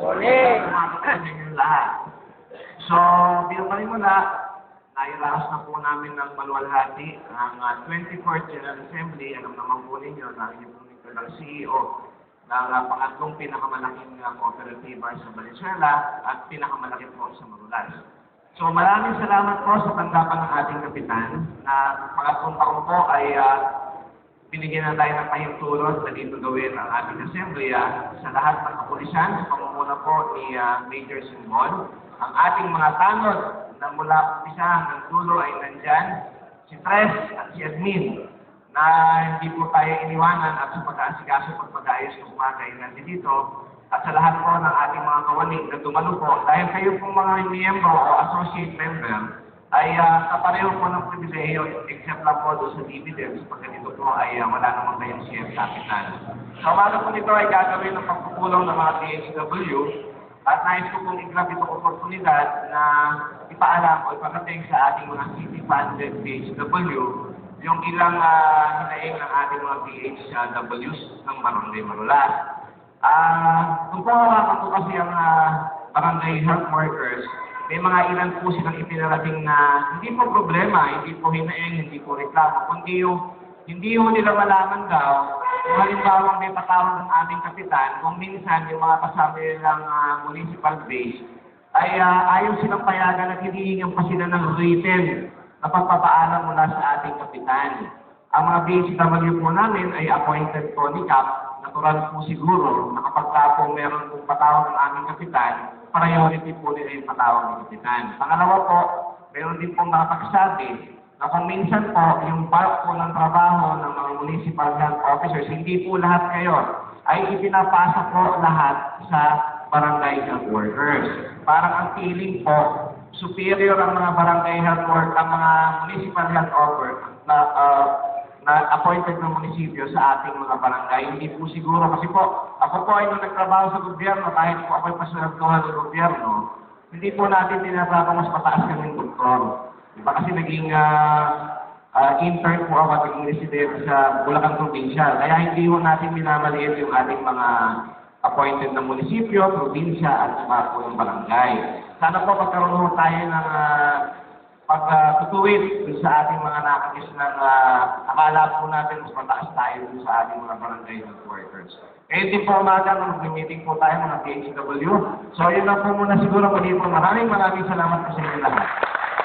Ulit! Sa inyo lahat. So, bilang palimula, nairaos na po namin ng maluwalhati ang 24th General Assembly. Alam naman po ninyo na yung po ng CEO ng pangatlong pinakamalaking kooperatiba sa Valenzuela at pinakamalaki po sa Marulas. So, maraming salamat po sa tanggapan ng ating kapitan na pangatlong taon po ay binigyan na tayo ng pahintulot na dito gawin ang ating assembly sa lahat ng kapulisan, sa pamumuno po ni Major Simbol. Ang ating mga tanod na mula umpisa hanggang dulo ay nandyan, si Tres at si Admin, na hindi po tayo iniwanan at sa pag-aasikaso pagpag-ayos ng mga kainan dito. At sa lahat po ng ating mga kawani na dumalo po, dahil kayo po mga miyembro o associate member, ay kapareho po ng pribileyo, except lang po doon sa dividends, pagka dito po ay wala naman kayong share capital. Sa umaga po nito ay gagawin ng pagpupulong ng mga PHW, at nais ko pong i-grab itong oportunidad na ipaalam o iparating sa ating mga city-funded PHW yung ilang hinaing ng ating mga PHWs ng Barangay Marulas. Kung po hawakan ko kasi ang barangay health workers, may mga ilan po silang ipinarating na hindi po problema, hindi po hinaing, hindi po reklamo, kundi yung hindi ho nila malaman daw kung halimbawa may patawag ng aming kapitan, kung minsan yung mga kasama nilang municipal base ay ayaw silang payagan at hinihingan pa sila ng written na pagpapaalam mula sa ating kapitan. Ang mga BHW po namin ay appointed po ni CAP, natural po siguro na kapag po meron pong patawag ng aming kapitan, priority po nila yung patawag ng kapitan. Pangalawa po, meron din pong nakapagsabi na kung minsan po, yung part po ng trabaho ng mga municipal health officers, hindi po lahat kayo, ay ipinapasa po lahat sa barangay health workers. Parang ang feeling po, superior ang mga barangay health workers, ang mga municipal health workers na appointed ng munisipyo sa ating mga barangay. Hindi po siguro kasi po, ako po ay nung nagtrabaho sa gobyerno, kahit po ako'y pasunod-tuhan ng gobyerno, hindi po natin tinatapang mas mataas kaming doktor. Diba kasi naging intern po ako at naging resident sa Bulacan Provincial. Kaya hindi po natin minamaliit yung ating mga appointed na munisipyo, probinsya at saka po yung barangay. Sana po pagkaroon po tayo ng pagtutuwid sa ating mga nakakis ng akala po natin mas mataas tayo sa ating mga barangay health workers. Kaya din po umaga nung mag-meeting po tayo mga PHW. So yun lang po muna siguro. Maraming salamat po sa inyo lahat.